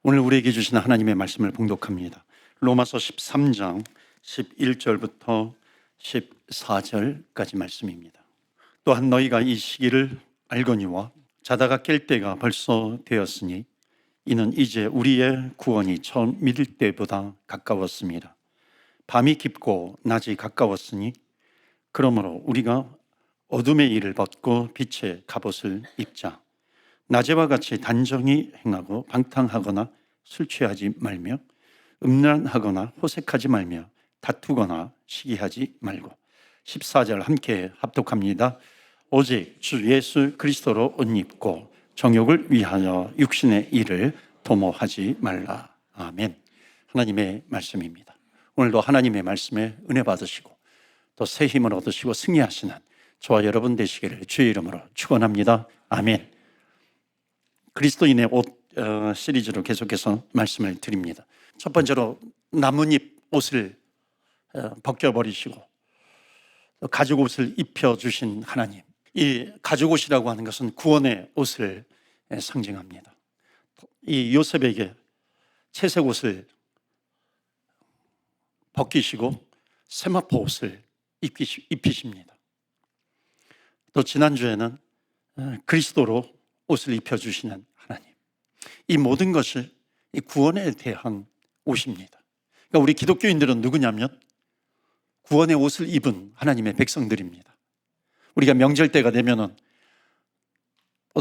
오늘 우리에게 주신 하나님의 말씀을 봉독합니다. 로마서 13장 11절부터 14절까지 말씀입니다. 또한 너희가 이 시기를 알거니와 자다가 깰 때가 벌써 되었으니 이는 이제 우리의 구원이 처음 믿을 때보다 가까웠습니다. 밤이 깊고 낮이 가까웠으니 그러므로 우리가 어둠의 일을 벗고 빛의 갑옷을 입자. 낮에와 같이 단정히 행하고 방탕하거나 술 취하지 말며 음란하거나 호색하지 말며 다투거나 시기하지 말고. 14절 함께 합독합니다. 오직 주 예수 그리스도로 옷 입고 정욕을 위하여 육신의 일을 도모하지 말라. 아멘. 하나님의 말씀입니다. 오늘도 하나님의 말씀에 은혜 받으시고 또 새 힘을 얻으시고 승리하시는 저와 여러분 되시기를 주의 이름으로 축원합니다. 아멘. 그리스도인의 옷 시리즈로 계속해서 말씀을 드립니다. 첫 번째로 나뭇잎 옷을 벗겨버리시고 가죽 옷을 입혀주신 하나님. 이 가죽 옷이라고 하는 것은 구원의 옷을 상징합니다. 이 요셉에게 채색 옷을 벗기시고 세마포 옷을 입히십니다. 또 지난주에는 그리스도로 옷을 입혀주시는 하나님. 이 모든 것이 이 구원에 대한 옷입니다. 그러니까 우리 기독교인들은 누구냐면 구원의 옷을 입은 하나님의 백성들입니다. 우리가 명절 때가 되면은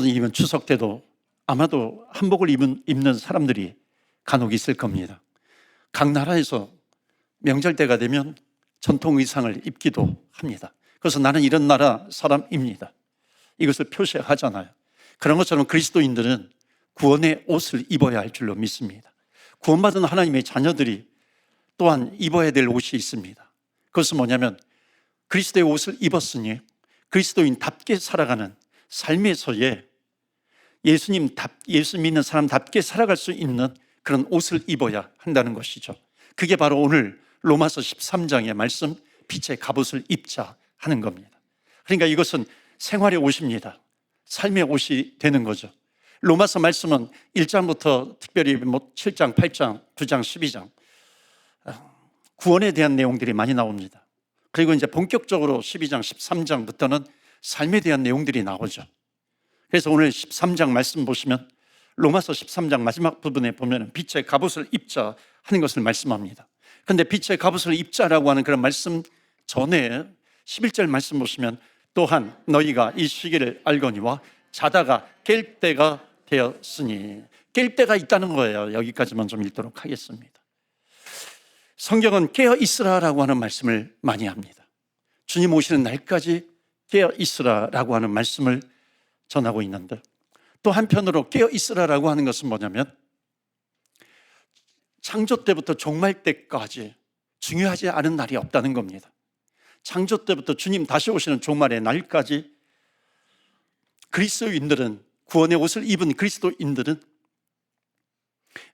이번 추석 때도 아마도 한복을 입는 사람들이 간혹 있을 겁니다. 각 나라에서 명절 때가 되면 전통 의상을 입기도 합니다. 그래서 나는 이런 나라 사람입니다. 이것을 표시하잖아요. 그런 것처럼 그리스도인들은 구원의 옷을 입어야 할 줄로 믿습니다. 구원받은 하나님의 자녀들이 또한 입어야 될 옷이 있습니다. 그것은 뭐냐면 그리스도의 옷을 입었으니 그리스도인답게 살아가는 삶에서의 예수 믿는 사람답게 살아갈 수 있는 그런 옷을 입어야 한다는 것이죠. 그게 바로 오늘 로마서 13장의 말씀, 빛의 갑옷을 입자 하는 겁니다. 그러니까 이것은 생활의 옷입니다. 삶의 옷이 되는 거죠. 로마서 말씀은 1장부터 특별히 7장, 8장, 9장, 12장 구원에 대한 내용들이 많이 나옵니다. 그리고 이제 본격적으로 12장, 13장부터는 삶에 대한 내용들이 나오죠. 그래서 오늘 13장 말씀 보시면 로마서 13장 마지막 부분에 보면 빛의 갑옷을 입자 하는 것을 말씀합니다. 그런데 빛의 갑옷을 입자라고 하는 그런 말씀 전에 11절 말씀 보시면 또한 너희가 이 시기를 알거니와 자다가 깰 때가 되었으니, 깰 때가 있다는 거예요. 여기까지만 좀 읽도록 하겠습니다. 성경은 깨어 있으라라고 하는 말씀을 많이 합니다. 주님 오시는 날까지 깨어 있으라라고 하는 말씀을 전하고 있는데, 또 한편으로 깨어 있으라라고 하는 것은 뭐냐면 창조 때부터 종말 때까지 중요하지 않은 날이 없다는 겁니다. 창조 때부터 주님 다시 오시는 종말의 날까지 그리스도인들은, 구원의 옷을 입은 그리스도인들은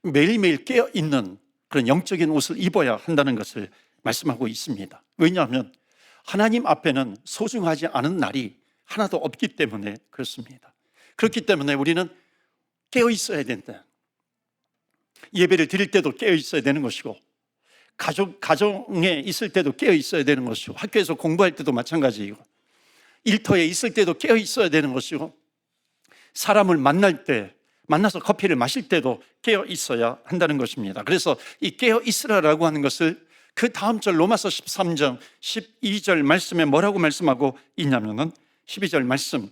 매일매일 깨어있는 그런 영적인 옷을 입어야 한다는 것을 말씀하고 있습니다. 왜냐하면 하나님 앞에는 소중하지 않은 날이 하나도 없기 때문에 그렇습니다. 그렇기 때문에 우리는 깨어있어야 된다. 예배를 드릴 때도 깨어있어야 되는 것이고, 가정에 있을 때도 깨어 있어야 되는 것이고, 학교에서 공부할 때도 마찬가지이고, 일터에 있을 때도 깨어 있어야 되는 것이고, 사람을 만나서 커피를 마실 때도 깨어 있어야 한다는 것입니다. 그래서 이 깨어 있으라라고 하는 것을 그 다음 절 로마서 13장 12절 말씀에 뭐라고 말씀하고 있냐면은 12절 말씀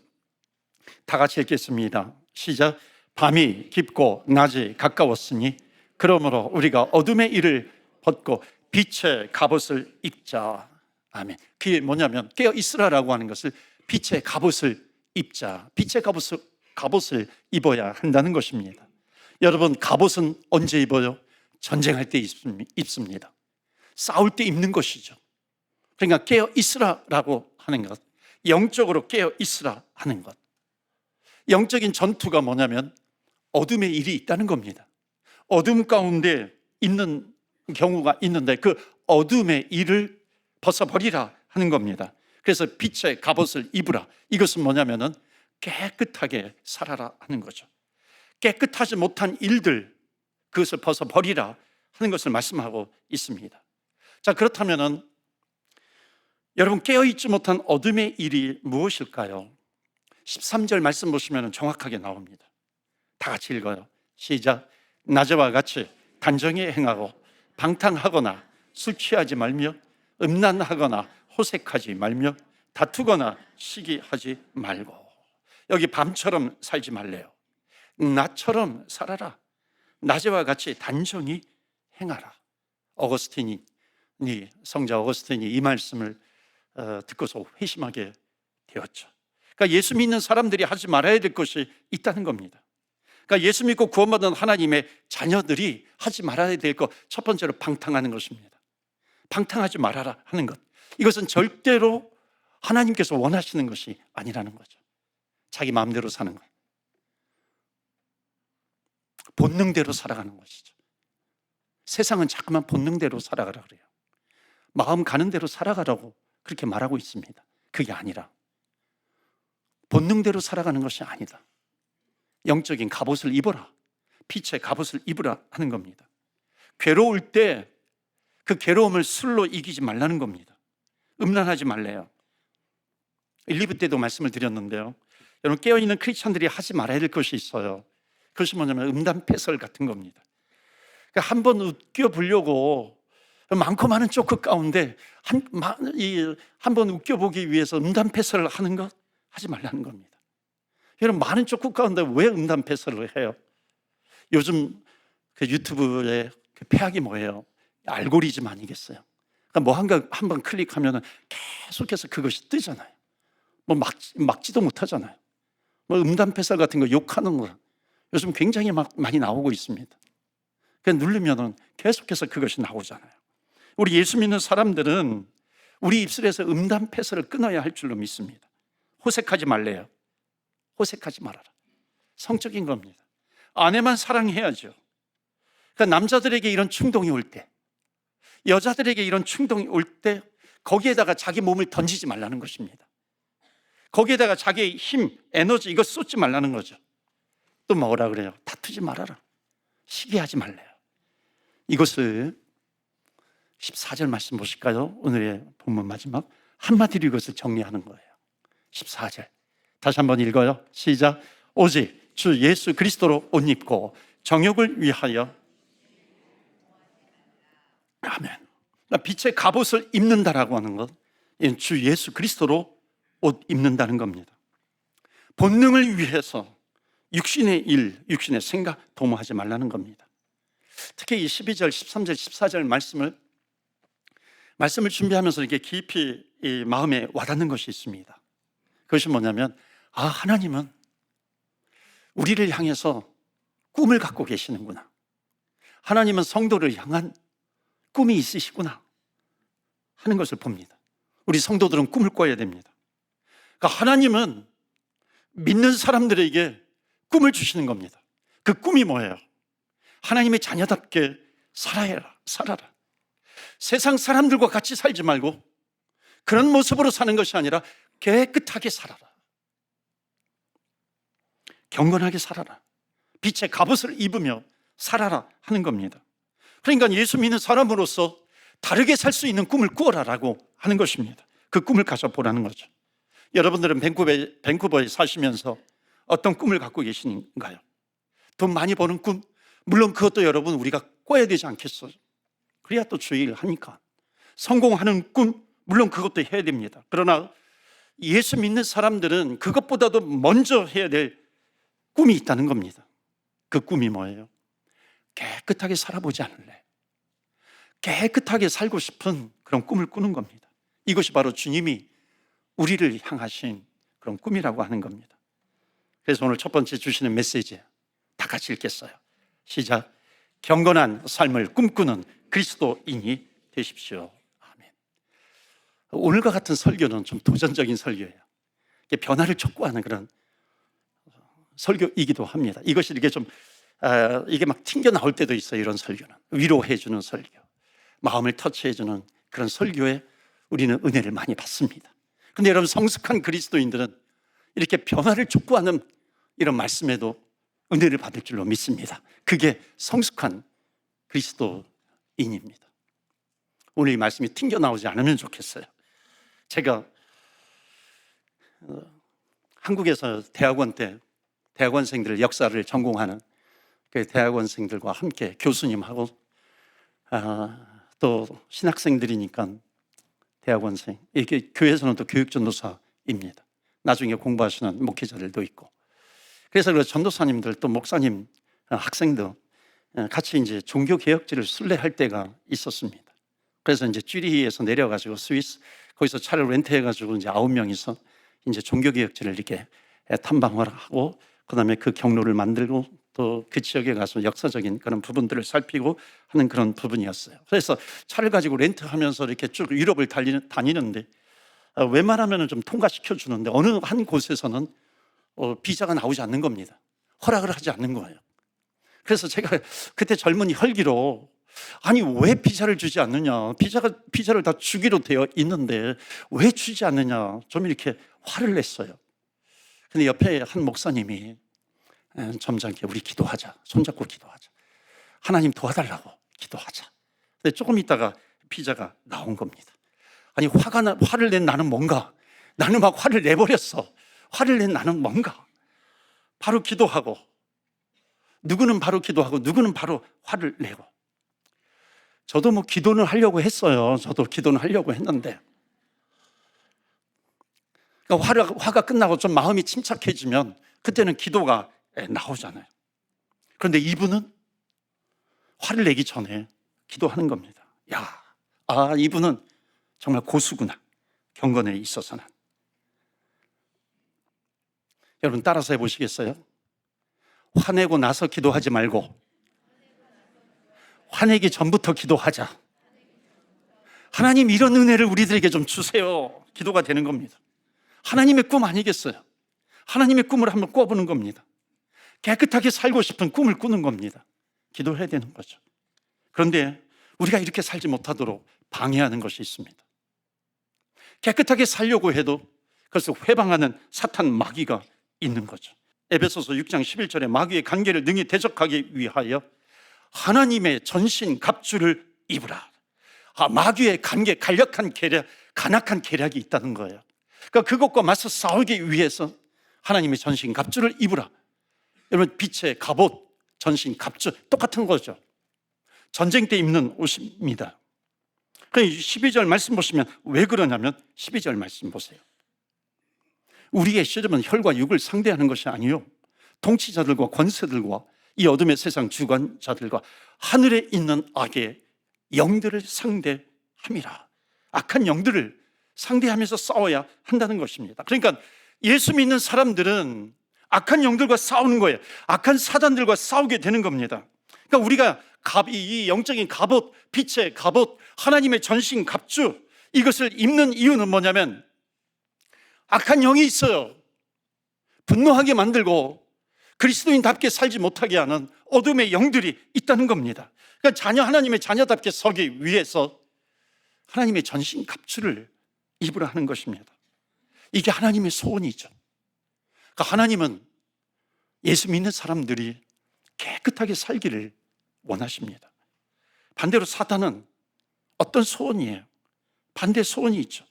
다 같이 읽겠습니다. 시작. 밤이 깊고 낮이 가까웠으니 그러므로 우리가 어둠의 일을 벗고 빛의 갑옷을 입자. 아멘. 그게 뭐냐면 깨어 있으라라고 하는 것을 빛의 갑옷을 입자. 빛의 갑옷을 입어야 한다는 것입니다. 여러분, 갑옷은 언제 입어요? 전쟁할 때 입습니다. 싸울 때 입는 것이죠. 그러니까 깨어 있으라라고 하는 것, 영적으로 깨어 있으라 하는 것. 영적인 전투가 뭐냐면 어둠의 일이 있다는 겁니다. 어둠 가운데 있는 경우가 있는데 그 어둠의 일을 벗어버리라 하는 겁니다. 그래서 빛의 갑옷을 입으라. 이것은 뭐냐면은 깨끗하게 살아라 하는 거죠. 깨끗하지 못한 일들, 그것을 벗어버리라 하는 것을 말씀하고 있습니다. 자, 그렇다면은 여러분, 깨어있지 못한 어둠의 일이 무엇일까요? 13절 말씀 보시면 정확하게 나옵니다. 다 같이 읽어요. 시작. 낮에와 같이 단정히 행하고 방탕하거나 술 취하지 말며 음란하거나 호색하지 말며 다투거나 시기하지 말고. 여기 밤처럼 살지 말래요. 낮처럼 살아라. 낮에와 같이 단정히 행하라. 성자 어거스틴이 이 말씀을 듣고서 회심하게 되었죠. 그러니까 예수 믿는 사람들이 하지 말아야 될 것이 있다는 겁니다. 그러니까 예수 믿고 구원받은 하나님의 자녀들이 하지 말아야 될 것, 첫 번째로 방탕하는 것입니다. 방탕하지 말아라 하는 것. 이것은 절대로 하나님께서 원하시는 것이 아니라는 거죠. 자기 마음대로 사는 것, 본능대로 살아가는 것이죠. 세상은 자꾸만 본능대로 살아가라 그래요. 마음 가는 대로 살아가라고 그렇게 말하고 있습니다. 그게 아니라 본능대로 살아가는 것이 아니다. 영적인 갑옷을 입어라. 빛의 갑옷을 입으라 하는 겁니다. 괴로울 때 그 괴로움을 술로 이기지 말라는 겁니다. 음란하지 말래요. 1, 2부 때도 말씀을 드렸는데요, 여러분, 깨어있는 크리스찬들이 하지 말아야 될 것이 있어요. 그것이 뭐냐면 음담패설 같은 겁니다. 그러니까 한번 웃겨보려고 많고 많은 조크 가운데 한번 웃겨보기 위해서 음담패설을 하는 것 하지 말라는 겁니다. 여러분, 많은 조크 가운데 왜 음담패설을 해요? 요즘 그 유튜브의 그 폐악이 뭐예요? 알고리즘 아니겠어요? 그러니까 한번 클릭하면 계속해서 그것이 뜨잖아요. 뭐 막지도 못하잖아요. 뭐 음담패설 같은 거 욕하는 거 요즘 굉장히 많이 나오고 있습니다. 그냥 누르면은 계속해서 그것이 나오잖아요. 우리 예수 믿는 사람들은 우리 입술에서 음담패설을 끊어야 할 줄로 믿습니다. 호색하지 말래요. 호색하지 말아라. 성적인 겁니다. 아내만 사랑해야죠. 그러니까 남자들에게 이런 충동이 올 때, 여자들에게 이런 충동이 올 때 거기에다가 자기 몸을 던지지 말라는 것입니다. 거기에다가 자기의 힘, 에너지 이거 쏟지 말라는 거죠. 또 뭐라 그래요? 다투지 말아라. 시기하지 말래요. 이것을 14절 말씀 보실까요? 오늘의 본문 마지막 한마디로 이것을 정리하는 거예요. 14절 다시 한번 읽어요. 시작. 오직 주 예수 그리스도로 옷 입고 정욕을 위하여. 아멘. 빛의 갑옷을 입는다라고 하는 것, 주 예수 그리스도로 옷 입는다는 겁니다. 본능을 위해서 육신의 일, 육신의 생각 도모하지 말라는 겁니다. 특히 이 12절, 13절, 14절 말씀을 준비하면서 이렇게 깊이 이 마음에 와닿는 것이 있습니다. 그것이 뭐냐면, 하나님은 우리를 향해서 꿈을 갖고 계시는구나. 하나님은 성도를 향한 꿈이 있으시구나 하는 것을 봅니다. 우리 성도들은 꿈을 꿔야 됩니다. 그러니까 하나님은 믿는 사람들에게 꿈을 주시는 겁니다. 그 꿈이 뭐예요? 하나님의 자녀답게 살아라. 세상 사람들과 같이 살지 말고 그런 모습으로 사는 것이 아니라 깨끗하게 살아라. 경건하게 살아라. 빛의 갑옷을 입으며 살아라 하는 겁니다. 그러니까 예수 믿는 사람으로서 다르게 살 수 있는 꿈을 꾸어라라고 하는 것입니다. 그 꿈을 가져보라는 거죠. 여러분들은 밴쿠버에 사시면서 어떤 꿈을 갖고 계신가요? 돈 많이 버는 꿈? 물론 그것도 여러분 우리가 꿔야 되지 않겠어요? 그래야 또 주의를 하니까. 성공하는 꿈? 물론 그것도 해야 됩니다. 그러나 예수 믿는 사람들은 그것보다도 먼저 해야 될 꿈이 있다는 겁니다. 그 꿈이 뭐예요? 깨끗하게 살아보지 않을래? 깨끗하게 살고 싶은 그런 꿈을 꾸는 겁니다. 이것이 바로 주님이 우리를 향하신 그런 꿈이라고 하는 겁니다. 그래서 오늘 첫 번째 주시는 메시지 다 같이 읽겠어요. 시작. 경건한 삶을 꿈꾸는 그리스도인이 되십시오. 아멘. 오늘과 같은 설교는 좀 도전적인 설교예요. 변화를 촉구하는 그런 설교이기도 합니다. 이것이 이렇게 좀 이게 막 튕겨 나올 때도 있어요. 이런 설교는 위로해 주는 설교, 마음을 터치해 주는 그런 설교에 우리는 은혜를 많이 받습니다. 그런데 여러분, 성숙한 그리스도인들은 이렇게 변화를 촉구하는 이런 말씀에도 은혜를 받을 줄로 믿습니다. 그게 성숙한 그리스도인입니다. 오늘 이 말씀이 튕겨나오지 않으면 좋겠어요. 제가 한국에서 대학원 때 대학원생들 역사를 전공하는 그 대학원생들과 함께 교수님하고 또 신학생들이니까 대학원생, 이게 교회에서는 또 교육전도사입니다. 나중에 공부하시는 목회자들도 있고, 그래서 그 전도사님들 또 목사님 학생들 같이 이제 종교개혁지를 순례할 때가 있었습니다. 그래서 이제 쥐리히에서 내려가지고 스위스 거기서 차를 렌트해가지고 이제 9명이서 이제 종교개혁지를 이렇게 탐방을 하고, 그 다음에 그 경로를 만들고 또 그 지역에 가서 역사적인 그런 부분들을 살피고 하는 그런 부분이었어요. 그래서 차를 가지고 렌트하면서 이렇게 쭉 유럽을 다니는데 웬만하면 좀 통과시켜 주는데 어느 한 곳에서는 비자가 나오지 않는 겁니다. 허락을 하지 않는 거예요. 그래서 제가 그때 젊은 혈기로 아니 왜 비자를 주지 않느냐, 비자를 다 주기로 되어 있는데 왜 주지 않느냐, 좀 이렇게 화를 냈어요. 근데 옆에 한 목사님이 점잖게 우리 기도하자, 손잡고 기도하자, 하나님 도와달라고 기도하자. 근데 조금 있다가 비자가 나온 겁니다. 아니 화를 낸 나는 뭔가, 나는 막 화를 내버렸어. 화를 낸 나는 뭔가, 바로 기도하고 누구는 바로 기도하고 누구는 바로 화를 내고, 저도 뭐 기도는 하려고 했어요. 저도 기도는 하려고 했는데 그러니까 화가 끝나고 좀 마음이 침착해지면 그때는 기도가 나오잖아요. 그런데 이분은 화를 내기 전에 기도하는 겁니다. 이분은 정말 고수구나, 경건에 있어서는. 여러분 따라서 해보시겠어요? 화내고 나서 기도하지 말고 화내기 전부터 기도하자. 하나님 이런 은혜를 우리들에게 좀 주세요. 기도가 되는 겁니다. 하나님의 꿈 아니겠어요? 하나님의 꿈을 한번 꿔보는 겁니다. 깨끗하게 살고 싶은 꿈을 꾸는 겁니다. 기도해야 되는 거죠. 그런데 우리가 이렇게 살지 못하도록 방해하는 것이 있습니다. 깨끗하게 살려고 해도 그래서 회방하는 사탄 마귀가 있는 거죠. 에베소서 6장 11절에 마귀의 관계를 능히 대적하기 위하여 하나님의 전신 갑주를 입으라. 마귀의 관계, 간략한 계략, 간악한 계략이 있다는 거예요. 그러니까 그것과 맞서 싸우기 위해서 하나님의 전신 갑주를 입으라. 여러분 빛의 갑옷, 전신 갑주 똑같은 거죠. 전쟁 때 입는 옷입니다. 12절 말씀 보시면 왜 그러냐면 12절 말씀 보세요. 우리의 씨름은 혈과 육을 상대하는 것이 아니요 통치자들과 권세들과 이 어둠의 세상 주관자들과 하늘에 있는 악의 영들을 상대함이라. 악한 영들을 상대하면서 싸워야 한다는 것입니다. 그러니까 예수 믿는 사람들은 악한 영들과 싸우는 거예요. 악한 사단들과 싸우게 되는 겁니다. 그러니까 우리가 이 영적인 갑옷, 빛의 갑옷, 하나님의 전신 갑주, 이것을 입는 이유는 뭐냐면 악한 영이 있어요. 분노하게 만들고 그리스도인답게 살지 못하게 하는 어둠의 영들이 있다는 겁니다. 그러니까 하나님의 자녀답게 서기 위해서 하나님의 전신 갑주를 입으라 하는 것입니다. 이게 하나님의 소원이죠. 그러니까 하나님은 예수 믿는 사람들이 깨끗하게 살기를 원하십니다. 반대로 사탄은 어떤 소원이에요? 반대 소원이 있죠.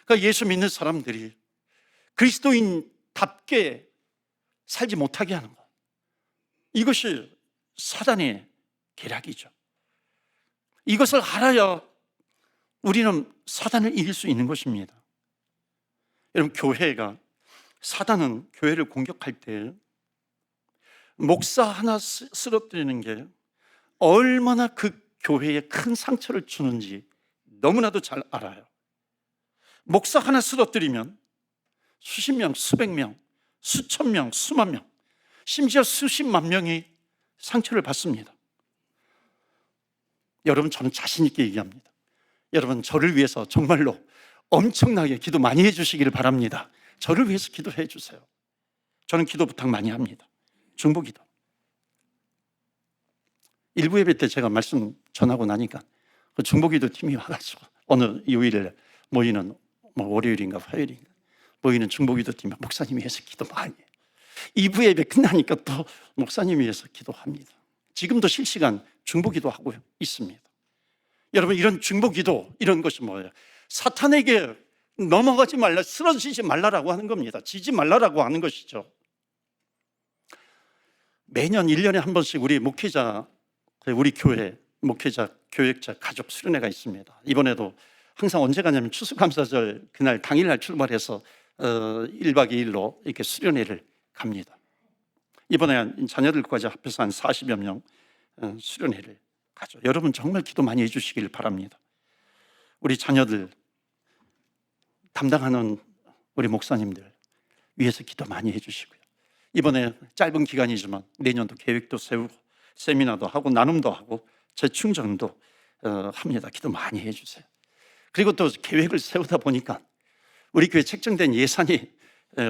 그러니까 예수 믿는 사람들이 그리스도인답게 살지 못하게 하는 것, 이것이 사단의 계략이죠. 이것을 알아야 우리는 사단을 이길 수 있는 것입니다. 여러분 교회가, 사단은 교회를 공격할 때 목사 하나 쓰러뜨리는 게 얼마나 그 교회에 큰 상처를 주는지 너무나도 잘 알아요. 목사 하나 쓰러뜨리면 수십 명, 수백 명, 수천 명, 수만 명, 심지어 수십만 명이 상처를 받습니다. 여러분 저는 자신 있게 얘기합니다. 여러분 저를 위해서 정말로 엄청나게 기도 많이 해주시기를 바랍니다. 저를 위해서 기도해 주세요. 저는 기도 부탁 많이 합니다. 중보기도. 일부 예배 때 제가 말씀 전하고 나니까 그 중보기도 팀이 와가지고 어느 요일에 모이는 월요일인가 화요일인가 모이는 중보기도 팀이 목사님이 해서 기도 많이 해요. 2부 예배 끝나니까 또 목사님 위해서 기도합니다. 지금도 실시간 중보기도 하고 있습니다. 여러분, 이런 중보기도, 이런 것이 뭐예요? 사탄에게 넘어가지 말라, 쓰러지지 말라라고 하는 겁니다. 지지 말라라고 하는 것이죠. 매년 1년에 한 번씩 우리 목회자, 우리 교회 목회자, 교역자, 가족 수련회가 있습니다. 이번에도 항상 언제 가냐면 추수감사절 그날 당일날 출발해서 1박 2일로 이렇게 수련회를 갑니다. 이번에 자녀들까지 합해서 한 40여 명 수련회를 가죠. 여러분 정말 기도 많이 해주시길 바랍니다. 우리 자녀들 담당하는 우리 목사님들 위해서 기도 많이 해주시고요. 이번에 짧은 기간이지만 내년도 계획도 세우고 세미나도 하고 나눔도 하고 재충전도 합니다. 기도 많이 해주세요. 그리고 또 계획을 세우다 보니까 우리 교회 책정된 예산이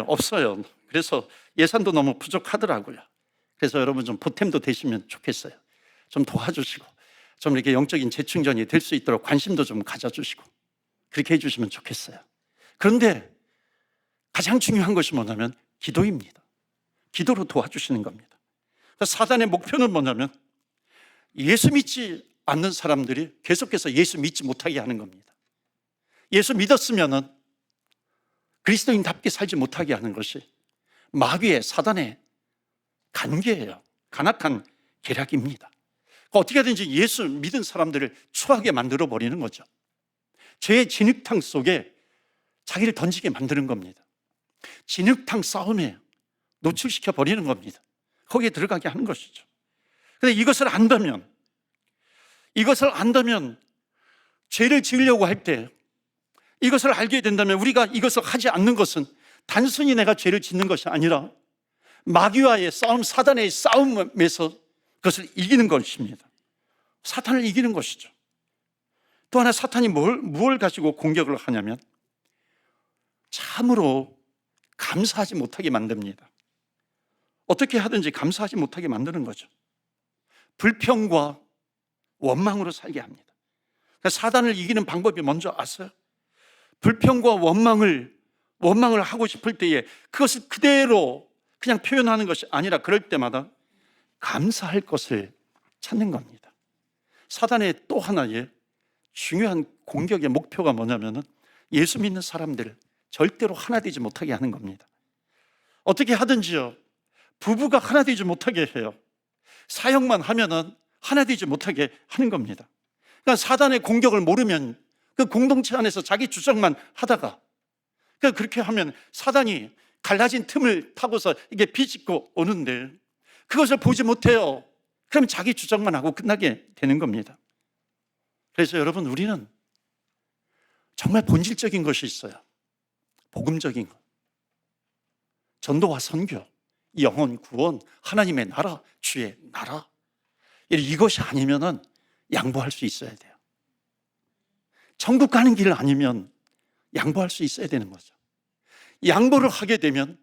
없어요. 그래서 예산도 너무 부족하더라고요. 그래서 여러분 좀 보탬도 되시면 좋겠어요. 좀 도와주시고 좀 이렇게 영적인 재충전이 될 수 있도록 관심도 좀 가져주시고 그렇게 해주시면 좋겠어요. 그런데 가장 중요한 것이 뭐냐면 기도입니다. 기도로 도와주시는 겁니다. 사단의 목표는 뭐냐면 예수 믿지 않는 사람들이 계속해서 예수 믿지 못하게 하는 겁니다. 예수 믿었으면은 그리스도인답게 살지 못하게 하는 것이 마귀의, 사단의 간계예요. 간악한 계략입니다. 어떻게든지 예수 믿은 사람들을 추하게 만들어 버리는 거죠. 죄의 진흙탕 속에 자기를 던지게 만드는 겁니다. 진흙탕 싸움에 노출시켜 버리는 겁니다. 거기에 들어가게 하는 것이죠. 그런데 이것을 안다면 죄를 지으려고 할 때 이것을 알게 된다면 우리가 이것을 하지 않는 것은 단순히 내가 죄를 짓는 것이 아니라 마귀와의 싸움, 사단의 싸움에서 그것을 이기는 것입니다. 사탄을 이기는 것이죠. 또 하나 사탄이 무엇을 가지고 공격을 하냐면 참으로 감사하지 못하게 만듭니다. 어떻게 하든지 감사하지 못하게 만드는 거죠. 불평과 원망으로 살게 합니다. 그러니까 사단을 이기는 방법이 먼저 아세요? 불평과 원망을 하고 싶을 때에 그것을 그대로 그냥 표현하는 것이 아니라 그럴 때마다 감사할 것을 찾는 겁니다. 사단의 또 하나의 중요한 공격의 목표가 뭐냐면은 예수 믿는 사람들을 절대로 하나 되지 못하게 하는 겁니다. 어떻게 하든지요. 부부가 하나 되지 못하게 해요. 사역만 하면은 하나 되지 못하게 하는 겁니다. 그러니까 사단의 공격을 모르면 그 공동체 안에서 자기 주장만 하다가 그렇게 하면 사단이 갈라진 틈을 타고서 이게 비집고 오는데 그것을 보지 못해요. 그럼 자기 주장만 하고 끝나게 되는 겁니다. 그래서 여러분 우리는 정말 본질적인 것이 있어요. 복음적인 것. 전도와 선교, 영혼, 구원, 하나님의 나라, 주의 나라. 이것이 아니면은 양보할 수 있어야 돼요. 천국 가는 길 아니면 양보할 수 있어야 되는 거죠. 양보를 하게 되면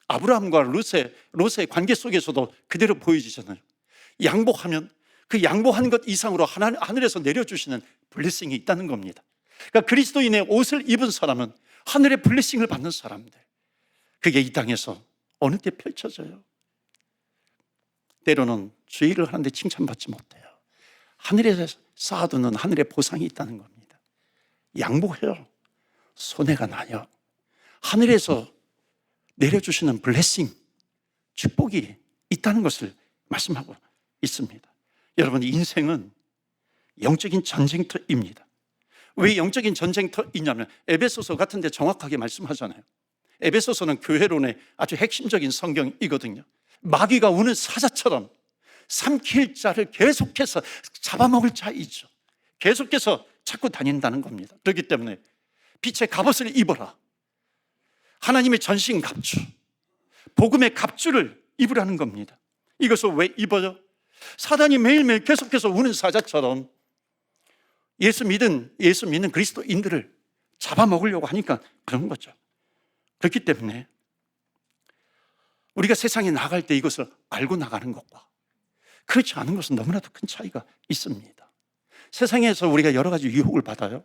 아브라함과 롯의 관계 속에서도 그대로 보여지잖아요. 양보하면 그 양보한 것 이상으로 하늘에서 내려주시는 블레싱이 있다는 겁니다. 그러니까 그리스도인의 옷을 입은 사람은 하늘의 블레싱을 받는 사람들, 그게 이 땅에서 어느 때 펼쳐져요. 때로는 주의를 하는데 칭찬받지 못해요. 하늘에 쌓아두는 하늘의 보상이 있다는 겁니다. 양보해요. 손해가 나요. 하늘에서 내려주시는 블레싱, 축복이 있다는 것을 말씀하고 있습니다. 여러분, 인생은 영적인 전쟁터입니다. 왜 영적인 전쟁터이냐면 에베소서 같은 데 정확하게 말씀하잖아요. 에베소서는 교회론의 아주 핵심적인 성경이거든요. 마귀가 우는 사자처럼 삼킬 자를 계속해서 잡아먹을 자이죠. 계속해서 찾고 다닌다는 겁니다. 그렇기 때문에 빛의 갑옷을 입어라. 하나님의 전신 갑주, 복음의 갑주를 입으라는 겁니다. 이것을 왜 입어요? 사단이 매일매일 계속해서 우는 사자처럼 예수 믿는 그리스도인들을 잡아먹으려고 하니까 그런 거죠. 그렇기 때문에 우리가 세상에 나갈 때 이것을 알고 나가는 것과 그렇지 않은 것은 너무나도 큰 차이가 있습니다. 세상에서 우리가 여러 가지 유혹을 받아요.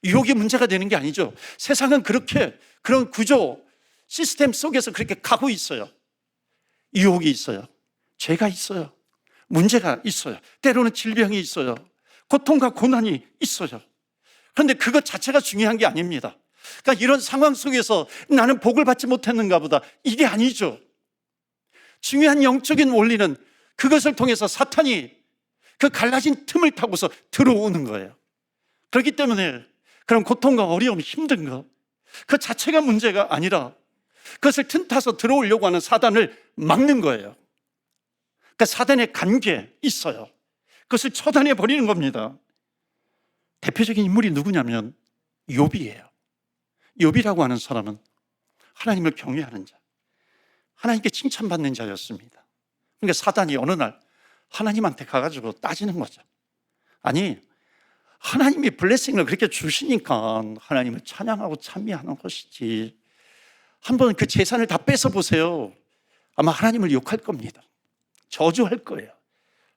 유혹이 문제가 되는 게 아니죠. 세상은 그런 구조, 시스템 속에서 그렇게 가고 있어요. 유혹이 있어요. 죄가 있어요. 문제가 있어요. 때로는 질병이 있어요. 고통과 고난이 있어요. 그런데 그것 자체가 중요한 게 아닙니다. 그러니까 이런 상황 속에서 나는 복을 받지 못했는가 보다, 이게 아니죠. 중요한 영적인 원리는 그것을 통해서 사탄이 그 갈라진 틈을 타고서 들어오는 거예요. 그렇기 때문에 그런 고통과 어려움, 힘든 것, 그 자체가 문제가 아니라 그것을 틈타서 들어오려고 하는 사단을 막는 거예요. 그러니까 사단의 관계에 있어요. 그것을 처단해 버리는 겁니다. 대표적인 인물이 누구냐면 욥이에요. 욥이라고 하는 사람은 하나님을 경외하는 자, 하나님께 칭찬받는 자였습니다. 그러니까 사단이 어느 날 하나님한테 가가지고 따지는 거죠. 아니, 하나님이 블레싱을 그렇게 주시니까 하나님을 찬양하고 찬미하는 것이지, 한번 그 재산을 다 뺏어 보세요. 아마 하나님을 욕할 겁니다. 저주할 거예요.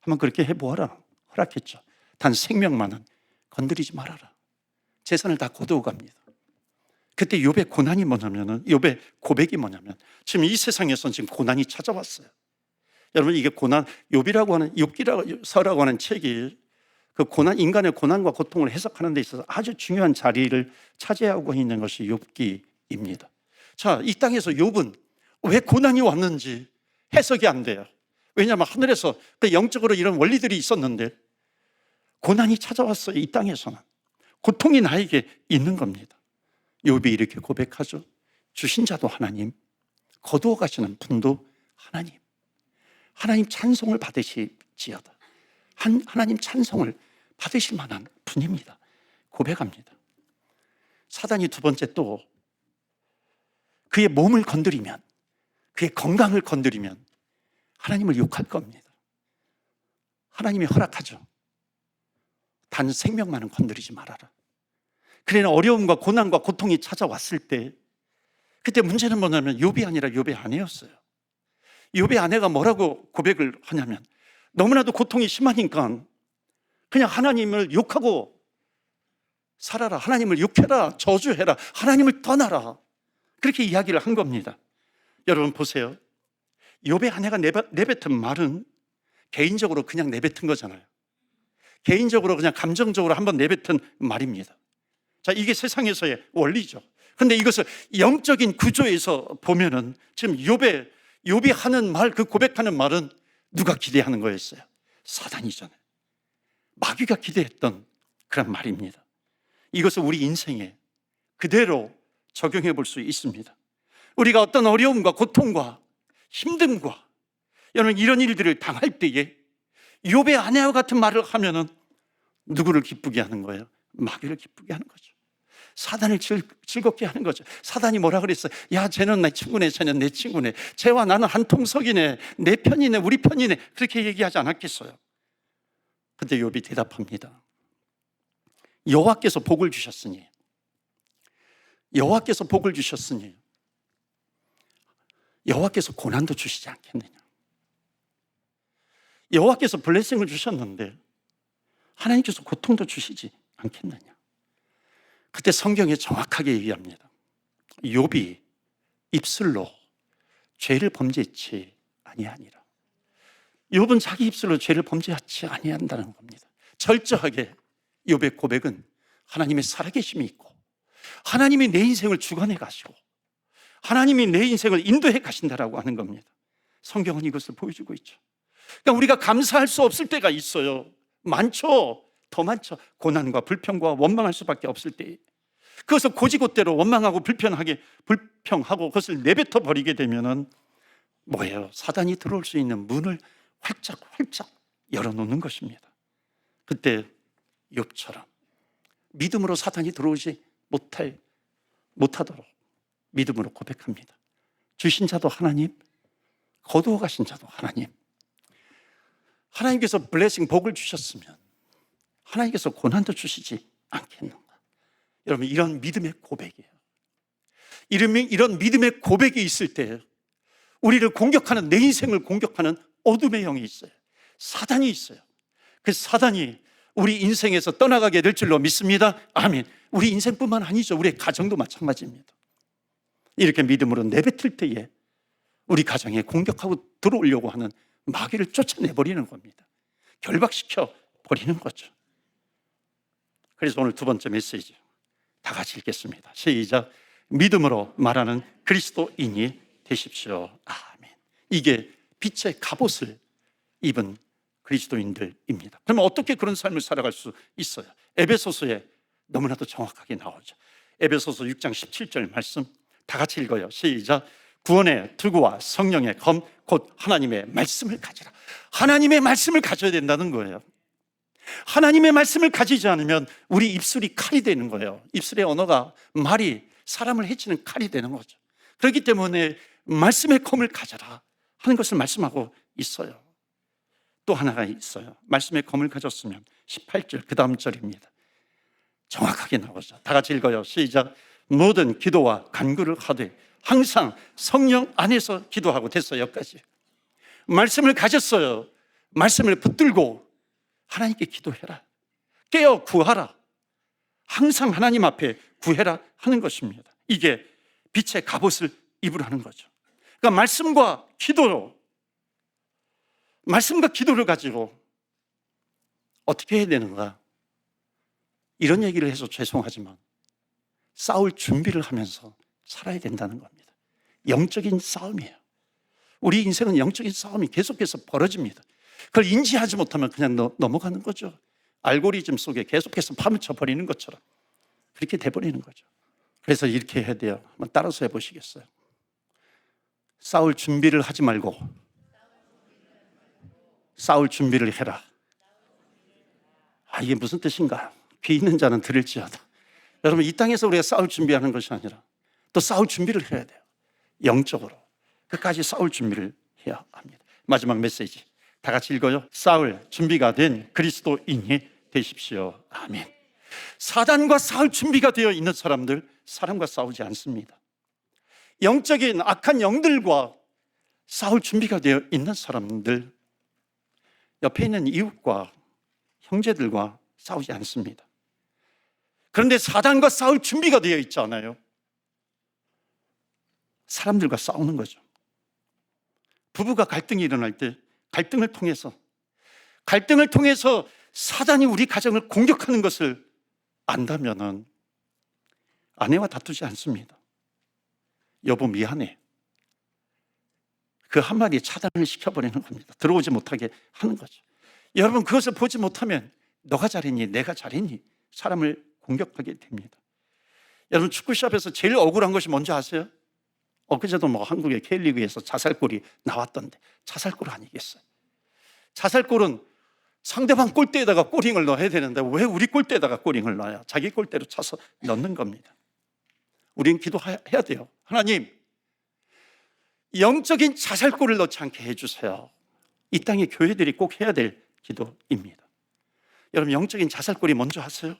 한번 그렇게 해보아라. 허락했죠. 단 생명만은 건드리지 말아라. 재산을 다 거두어 갑니다. 그때 욥의 고난이 뭐냐면은, 욥의 고백이 뭐냐면, 지금 이 세상에서는 지금 고난이 찾아왔어요. 여러분, 이게 고난, 욥이라고 하는, 욥기서라고 하는 책이 그 고난, 인간의 고난과 고통을 해석하는 데 있어서 아주 중요한 자리를 차지하고 있는 것이 욥기입니다. 자, 이 땅에서 욥은 왜 고난이 왔는지 해석이 안 돼요. 왜냐하면 하늘에서 그 영적으로 이런 원리들이 있었는데 고난이 찾아왔어요. 이 땅에서는 고통이 나에게 있는 겁니다. 욥이 이렇게 고백하죠. 주신 자도 하나님, 거두어 가시는 분도 하나님. 하나님 찬송을 받으시지어다. 하나님 찬송을 받으실 만한 분입니다. 고백합니다. 사단이 두 번째 또 그의 몸을 건드리면, 그의 건강을 건드리면 하나님을 욕할 겁니다. 하나님이 허락하죠. 단 생명만은 건드리지 말아라. 그러나 어려움과 고난과 고통이 찾아왔을 때, 그때 문제는 뭐냐면 욥이 아니라 욥의 아내였어요. 욥의 아내가 뭐라고 고백을 하냐면, 너무나도 고통이 심하니까 그냥 하나님을 욕하고 살아라. 하나님을 욕해라. 저주해라. 하나님을 떠나라. 그렇게 이야기를 한 겁니다. 여러분 보세요. 욥의 아내가 내뱉은 말은 개인적으로 그냥 내뱉은 거잖아요. 개인적으로 그냥 감정적으로 한번 내뱉은 말입니다. 자, 이게 세상에서의 원리죠. 그런데 이것을 영적인 구조에서 보면은 지금 욥이 하는 말, 그 고백하는 말은 누가 기대하는 거였어요? 사단이잖아요. 마귀가 기대했던 그런 말입니다. 이것을 우리 인생에 그대로 적용해 볼 수 있습니다. 우리가 어떤 어려움과 고통과 힘듦과 여러분 이런 일들을 당할 때에 욥의 아내와 같은 말을 하면은 누구를 기쁘게 하는 거예요? 마귀를 기쁘게 하는 거죠. 사단을 즐겁게 하는 거죠. 사단이 뭐라 그랬어요? 야, 쟤는 내 친구네, 쟤는 내 친구네, 쟤와 나는 한 통석이네, 내 편이네, 우리 편이네, 그렇게 얘기하지 않았겠어요? 근데 욥이 대답합니다. 여호와께서 복을 주셨으니, 여호와께서 복을 주셨으니 여호와께서 고난도 주시지 않겠느냐. 여호와께서 블레싱을 주셨는데 하나님께서 고통도 주시지 않겠느냐. 그때 성경에 정확하게 얘기합니다. 욥이 입술로 죄를 범죄치 아니하니라. 욥은 자기 입술로 죄를 범죄하지 아니한다는 겁니다. 철저하게 욥의 고백은 하나님의 살아계심이 있고 하나님이 내 인생을 주관해 가시고 하나님이 내 인생을 인도해 가신다라고 하는 겁니다. 성경은 이것을 보여주고 있죠. 그러니까 우리가 감사할 수 없을 때가 있어요. 많죠. 더 많죠. 고난과 불평과 원망할 수밖에 없을 때, 그것을 고지고대로 원망하고 불평하고 그것을 내뱉어 버리게 되면은 뭐예요? 사단이 들어올 수 있는 문을 활짝 열어놓는 것입니다. 그때 욥처럼 믿음으로 사단이 들어오지 못하도록 믿음으로 고백합니다. 주신 자도 하나님, 거두어 가신 자도 하나님. 하나님께서 블레싱, 복을 주셨으면 하나님께서 고난도 주시지 않겠는가. 여러분, 이런 믿음의 고백이에요. 이런 믿음의 고백이 있을 때 우리를 공격하는, 내 인생을 공격하는 어둠의 영이 있어요. 사단이 있어요. 그 사단이 우리 인생에서 떠나가게 될 줄로 믿습니다. 아멘. 우리 인생뿐만 아니죠. 우리의 가정도 마찬가지입니다. 이렇게 믿음으로 내뱉을 때에 우리 가정에 공격하고 들어오려고 하는 마귀를 쫓아내버리는 겁니다. 결박시켜 버리는 거죠. 그래서 오늘 두 번째 메시지 다 같이 읽겠습니다. 시작. 믿음으로 말하는 그리스도인이 되십시오. 아멘. 이게 빛의 갑옷을 입은 그리스도인들입니다. 그러면 어떻게 그런 삶을 살아갈 수 있어요? 에베소서에 너무나도 정확하게 나오죠. 에베소서 6장 17절 말씀 다 같이 읽어요. 시작. 구원의 투구와 성령의 검 곧 하나님의 말씀을 가지라. 하나님의 말씀을 가져야 된다는 거예요. 하나님의 말씀을 가지지 않으면 우리 입술이 칼이 되는 거예요. 입술의 언어가 말이 사람을 해치는 칼이 되는 거죠. 그렇기 때문에 말씀의 검을 가져라 하는 것을 말씀하고 있어요. 또 하나가 있어요. 말씀의 검을 가졌으면 18절 그 다음 절입니다. 정확하게 나오죠. 다 같이 읽어요. 시작. 모든 기도와 간구를 하되 항상 성령 안에서 기도하고. 됐어요. 여기까지. 말씀을 가졌어요. 말씀을 붙들고 하나님께 기도해라. 깨어 구하라. 항상 하나님 앞에 구해라 하는 것입니다. 이게 빛의 갑옷을 입으라는 거죠. 그러니까 말씀과 기도를 가지고 어떻게 해야 되는가? 이런 얘기를 해서 죄송하지만 싸울 준비를 하면서 살아야 된다는 겁니다. 영적인 싸움이에요. 우리 인생은 영적인 싸움이 계속해서 벌어집니다. 그걸 인지하지 못하면 그냥 넘어가는 거죠. 알고리즘 속에 계속해서 파묻혀 버리는 것처럼 그렇게 돼버리는 거죠. 그래서 이렇게 해야 돼요. 한번 따라서 해보시겠어요? 싸울 준비를 하지 말고 싸울 준비를 해라. 이게 무슨 뜻인가? 귀 있는 자는 들을지어다. 여러분, 이 땅에서 우리가 싸울 준비하는 것이 아니라 또 싸울 준비를 해야 돼요. 영적으로 끝까지 싸울 준비를 해야 합니다. 마지막 메시지 다 같이 읽어요. 싸울 준비가 된 그리스도인이 되십시오. 아멘. 사단과 싸울 준비가 되어 있는 사람들, 사람과 싸우지 않습니다. 영적인 악한 영들과 싸울 준비가 되어 있는 사람들, 옆에 있는 이웃과 형제들과 싸우지 않습니다. 그런데 사단과 싸울 준비가 되어 있잖아요. 사람들과 싸우는 거죠. 부부가 갈등이 일어날 때 갈등을 통해서 사단이 우리 가정을 공격하는 것을 안다면은 아내와 다투지 않습니다. 여보 미안해. 그 한마디에 차단을 시켜버리는 겁니다. 들어오지 못하게 하는 거죠. 여러분, 그것을 보지 못하면 너가 잘했니? 내가 잘했니? 사람을 공격하게 됩니다. 여러분, 축구시합에서 제일 억울한 것이 뭔지 아세요? 엊그제도 한국의 K리그에서 자살골이 나왔던데, 자살골 아니겠어요? 자살골은 상대방 골대에다가 골링을 넣어야 되는데 왜 우리 골대에다가 골링을 넣어요? 자기 골대로 차서 넣는 겁니다. 우린 기도해야 돼요. 하나님, 영적인 자살골을 넣지 않게 해주세요. 이 땅의 교회들이 꼭 해야 될 기도입니다. 여러분, 영적인 자살골이 뭔지 아세요?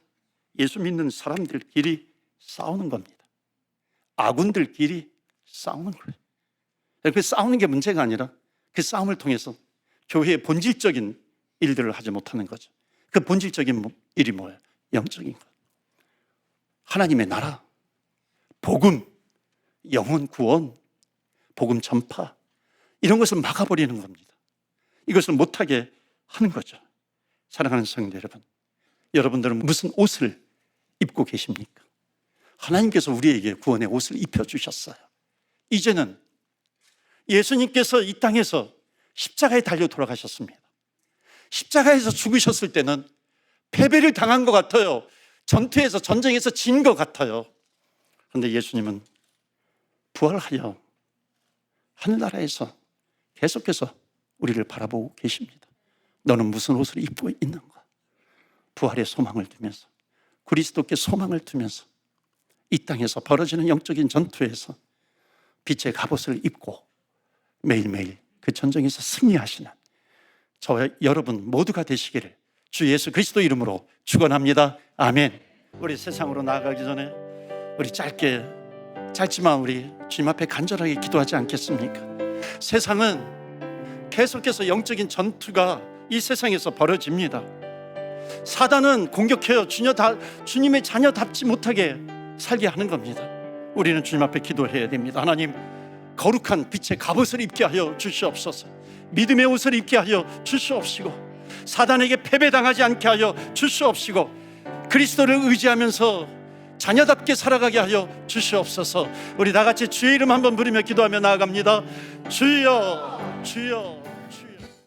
예수 믿는 사람들끼리 싸우는 겁니다. 아군들끼리 싸우는 거예요. 그 싸우는 게 문제가 아니라 그 싸움을 통해서 교회의 본질적인 일들을 하지 못하는 거죠. 그 본질적인 일이 뭐예요? 영적인 것. 하나님의 나라, 복음, 영혼 구원, 복음 전파, 이런 것을 막아버리는 겁니다. 이것을 못하게 하는 거죠. 사랑하는 성도 여러분, 여러분들은 무슨 옷을 입고 계십니까? 하나님께서 우리에게 구원의 옷을 입혀주셨어요. 이제는 예수님께서 이 땅에서 십자가에 달려 돌아가셨습니다. 십자가에서 죽으셨을 때는 패배를 당한 것 같아요. 전쟁에서 진 것 같아요. 그런데 예수님은 부활하여 하늘나라에서 계속해서 우리를 바라보고 계십니다. 너는 무슨 옷을 입고 있는가? 부활의 소망을 두면서, 그리스도께 소망을 두면서 이 땅에서 벌어지는 영적인 전투에서 빛의 갑옷을 입고 매일매일 그 전쟁에서 승리하시는 저와 여러분 모두가 되시기를 주 예수 그리스도 이름으로 축원합니다. 아멘. 우리 세상으로 나아가기 전에 우리 짧지만 우리 주님 앞에 간절하게 기도하지 않겠습니까? 세상은 계속해서 영적인 전투가 이 세상에서 벌어집니다. 사단은 공격해요. 주님의 자녀답지 못하게 살게 하는 겁니다. 우리는 주님 앞에 기도해야 됩니다. 하나님, 거룩한 빛의 갑옷을 입게 하여 주시옵소서. 믿음의 옷을 입게 하여 주시옵시고 사단에게 패배당하지 않게 하여 주시옵시고 그리스도를 의지하면서 자녀답게 살아가게 하여 주시옵소서. 우리 다 같이 주의 이름 한번 부르며 기도하며 나아갑니다. 주여, 주여.